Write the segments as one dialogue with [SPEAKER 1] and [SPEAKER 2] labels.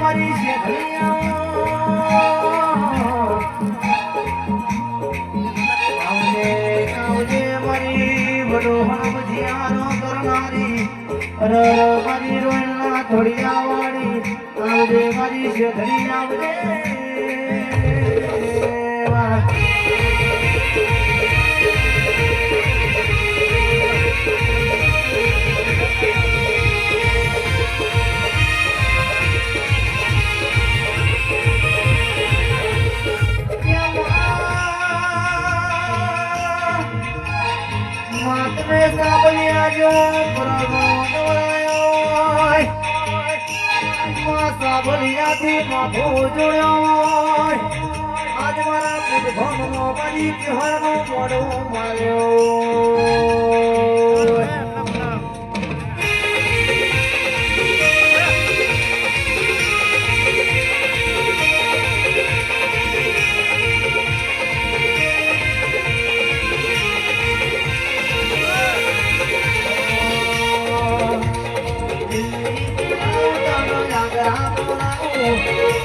[SPEAKER 1] મારી શેઠિયા આવજે મારી વડોહણ ભજીયાનો કરનારી મારી રોયણા થોડિયા વાળી આવજે મારી શેઠી આવજે સાબલિયાથી માથું જોડ્યો આજ મારા પુટભાનો મારી ચહેરનો મોડો માર્યો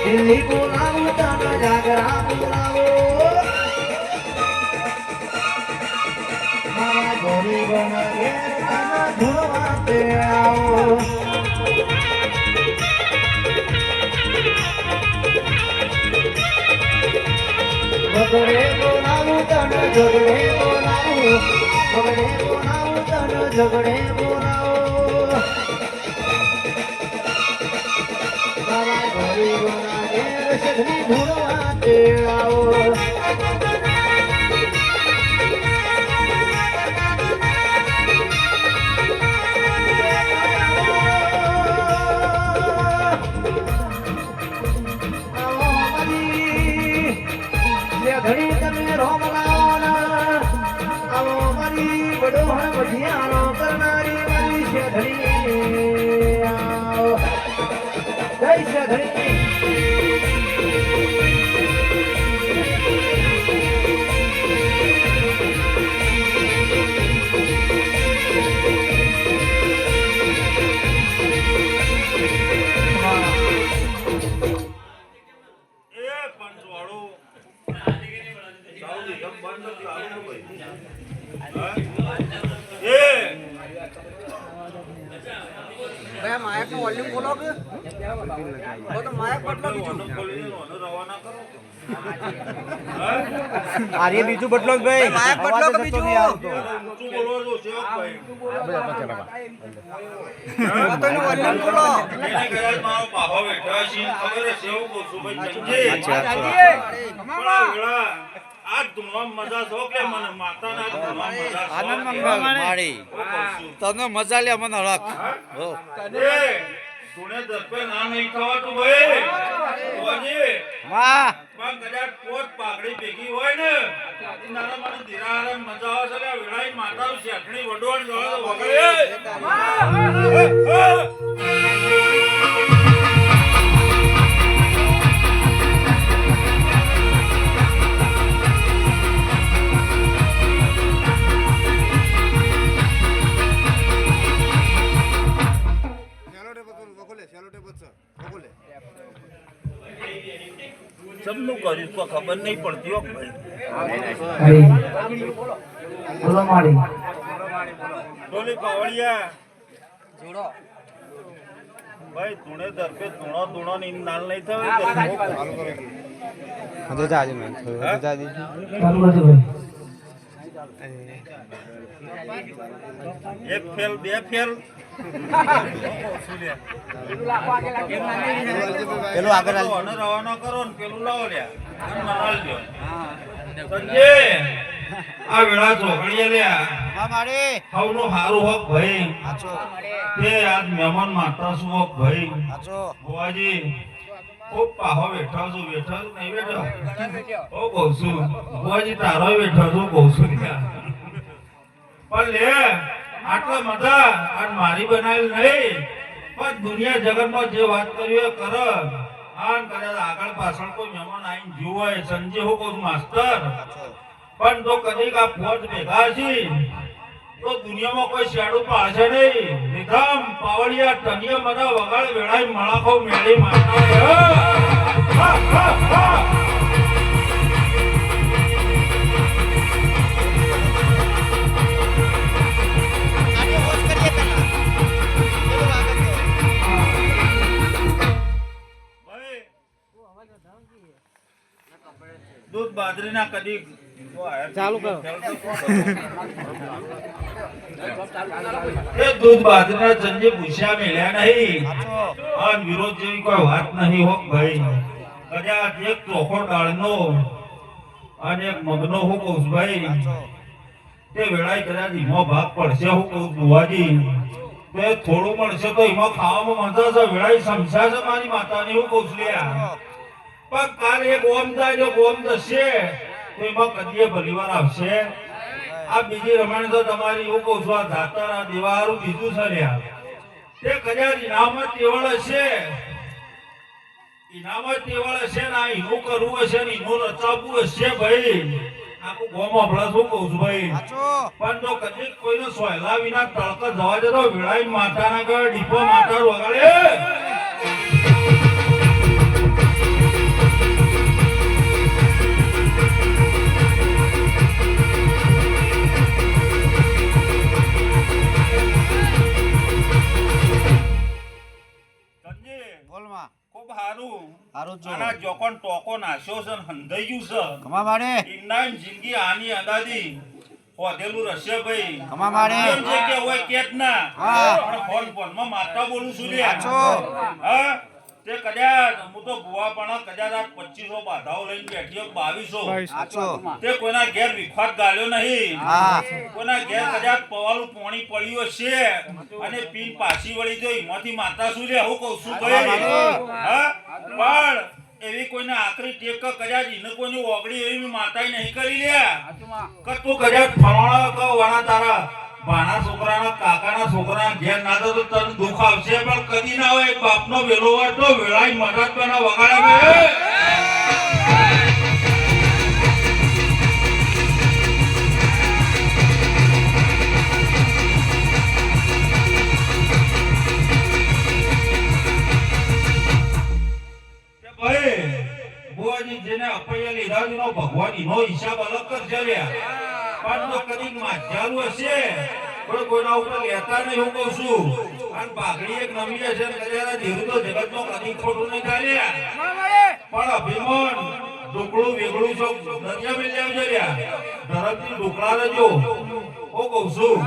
[SPEAKER 1] દિલ્હી બોલાવો તને જાગરા બોલાવો મારા ગરીબોના ઘેર તને ધૂળવા તે આવો ઝગડે બોલાવો તને ઝગડે બોલાવો ઝગડે બોલાવો તને ઝગડે બોલાવો મારા ગરીબોના ઘેર સગડી ધૂળવા તે આવો ઘડી તમે રોમલાના આવો મારી વડોહણ ભજીયાનો કરનારી મારી શેઠડી આવો જય શેઠડી
[SPEAKER 2] मायक નો વોલ્યુમ બોલો કે તો માયક બદલો બીજું
[SPEAKER 3] રવાના કરો
[SPEAKER 1] આરે બીજું બદલો ભાઈ
[SPEAKER 2] માયક બદલો કે બીજું
[SPEAKER 3] શું બોલવા દો સેવકભાઈ
[SPEAKER 2] તો નો વોલ્યુમ બોલો
[SPEAKER 3] એને કહેવાય મારો પાહો બેઠા છે ખબર છે સેવકો સુભાઈ ચંજે આ ધૂણવા મજા છો કે મને માતાના ધૂણવા મજા
[SPEAKER 4] આનંદ મંગળ મારી તને મજા લે મને હળક હો
[SPEAKER 3] ધૂણે દર્પે ના નહીં થવાતું ભાઈ ઓજી
[SPEAKER 4] વાહ
[SPEAKER 3] પણ કદાચ પોત પાઘડી ભેગી હોય ને નાના મને ધીરા મજા આવે છે વેળાઈ માતા શેઠણી વડોણ જોડે વગડે સબનું કર્યું તો ખબર નહીં પડતી હો ભાઈ
[SPEAKER 1] બોલો મારી
[SPEAKER 3] ટોલી પાવડિયા
[SPEAKER 2] જોડો
[SPEAKER 3] ભાઈ ધૂણે દરપે ધૂણો ની નાલ નહીં થવે
[SPEAKER 4] તો જાજી મેં તો જાજી
[SPEAKER 1] ચાલુ કરજો ભાઈ
[SPEAKER 3] એક ફેલ બે ફેલ
[SPEAKER 4] પેલું આગળ
[SPEAKER 3] રવાના કરો ને પેલું લાવો લ્યા સંજય આ વેળા ચોકડીએ લ્યા
[SPEAKER 4] હા મારી
[SPEAKER 3] હવનો હારું હોક ભાઈ
[SPEAKER 4] આચો
[SPEAKER 3] તે આજ મહેમાન માતા શું હોક ભાઈ
[SPEAKER 4] આચો
[SPEAKER 3] બુઆજી ખૂબ પાહો બેઠા છું નહીં બેઠો ઓ કહું છું બુઆજી તારો બેઠો છું કહું છું પણ લે આટલો મજા આજ મારી બનાવેલ નહીં પણ દુનિયા જગતમાં જે વાત કરી કર આન કદાચ આગળ પાછળ કોઈ મહેમાન આવીને જીવ હોય સંજય હું કહું માસ્ટર પણ જો કદીક આ ફોજ ભેગા છે તો દુનિયામાં કોઈ શેડું પાડશે નહીં નિધામ પાવર બાવળિયા તનિય મને વગાડ વેળાય મળાખો મેળી માતા હા હા હા દૂધ બાજરીના કદી
[SPEAKER 2] ચાલુ કરો.
[SPEAKER 3] એ દૂધ બાજરીના ચંદે પૂછ્યા મેલ્યા નહીં અન વિરોધ જેવી કોઈ વાત નહીં હો ભાઈ કદાચ એક ચોખો દાળનો અને એક મગનો હું કહું છું ભાઈ તે વેળાએ કદાચ એમાં ભાગ પડશે હું કહું બુવાજી તે થોડું મળશે તો એમાં ખાવામાં મજા છે વેળાએ સમસ્યા છે મારી માતાની હું કહું છું લ્યા પણ કાલે એક ઓમ થાય જો ઓમ જશે તો એમાં કદીએ ભલીવાર આવશે આ બીજી રમણ તો તમારી હું કહું છું આ ધાતાના દેવારું બીજું છે લ્યા તે કદાચ ઇનામત કેવળ હશે ઇનામત કેવળ હશે ને આ એનું કરવું હશે ને એનું રચાવવું હશે ભાઈ આખું ગોમ આપણા શું કહું છું ભાઈ પણ જો કદી કોઈને સોયલા વિના તળક જવા જતો વેળાઈ માતાના ઘર ડીપો માતા વગાડે ખૂબ હારું આના જોકોન ટોકો નાશ્યો છે ને હંધાઈ ગયું છે
[SPEAKER 4] કમા માડે
[SPEAKER 3] ઇન્નામ જિંદગી આની અંદાજી હોધેલું રહેશે ભાઈ
[SPEAKER 4] કમા માડે
[SPEAKER 3] એમ છે કે હોય કેટ ના
[SPEAKER 4] હા.
[SPEAKER 3] પણ ફોન માં માતા બોલું છું લે હા તે કદાચ હું તો ભુવા પણ કદાચ આ 2500 બાધાઓ લઈને બેઠી 2200
[SPEAKER 4] આચો
[SPEAKER 3] તે કોઈના ઘેર વિખવાટ ગાલ્યો નહીં
[SPEAKER 4] હા
[SPEAKER 3] કોઈના ઘેર કદાચ પવાલું પાણી પડ્યું હશે અને પીન પાછી વળી જો એમાંથી માતા શું લે હું કહું છું ભાઈ હા પણ એવી કોઈને આકરી ટેક કદાચ એને કોઈની ઓગળી એવી માતાએ નહીં કરી લે કે તું કદાચ ફળવાળા કે વાળા તારા ભાના છોકરાના કાકાના છોકરાના ઘેર ના તો તને દુઃખ આવશે પણ કદી ના હોય બાપનો વેલો હોય તો વેળાઈ મદદ બના વગાડે જેને અપૈયા લીધા એનો ભગવાન એનો હિસાબ અલગ કરશે પણ તો કદી માધ્યાલું હશે પણ કોઈના ઉપર લેતા નહીં હું કહું છું અને પાઘડી એક નવી હશે કદાચ દેવું તો જગતમાં કદી ખોટું નહીં ચાલે પણ અભિમાન ઢોકળું વેગળું છો નદિયા મેં લેવજો ધરમથી ઢોકળા રહેજો હું કહું છું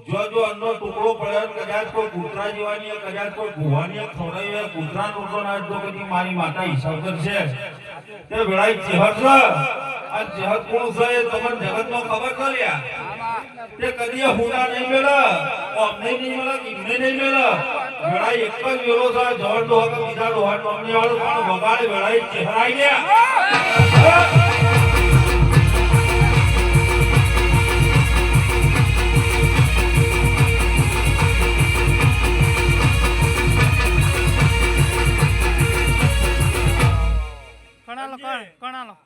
[SPEAKER 3] જો અન્નો ટુકડો પડ્યો કદાચ કોઈ કૂતરા જેવાની કદાચ કોઈ ભુવાની ખવડાવી કૂતરા ટુકડો ના તો કદી મારી માતા હિસાબ કરશે તે વેળાઈ ચેહર છે આ ચેહર કોણ છે એ તમને જગતમાં ખબર છે લ્યા તે કદી હુના નહીં મેળે અમને નહીં મેળે કિમને નહીં મેળે વેળાઈ એક જ વેળો છે જવર દોહા કે બીજા દોહા ટોમની વાળું પણ વગાડે વેળાઈ ચેહર આવી ગયા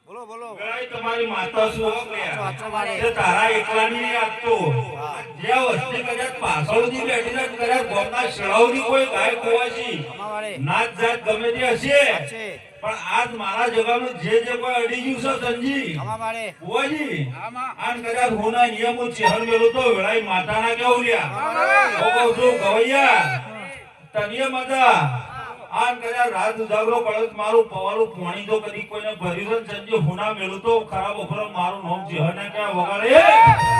[SPEAKER 4] બોલો બોલો
[SPEAKER 3] વેળાઈ તમારી માતા શું તે તારા એકલાની નહીં આપતો જે વસ્તી કદાચ પાછળથી બેઠી ને કદાચ ગોમના શેળાવની કોઈ ગાય કુવાસી નાચ જાત ગમે તે હશે પણ આજ મારા જગાનું જે કોઈ અડી ગયું છે સંજી કુવાજી આન કદાચ હોના નિયમો ચહેર મેલું તો વેળાઈ માતાના કેવું લ્યા કહું છું ગવૈયા તનિય માતા આન કદાચ રાત ઉજાગરો પડે મારું પવાલું પાણી તો કદી કોઈને ભર્યું છે સંજી હોના મેલું તો ખરાબ ઓફરો મારું નામ ચહેર ને કે વગાડે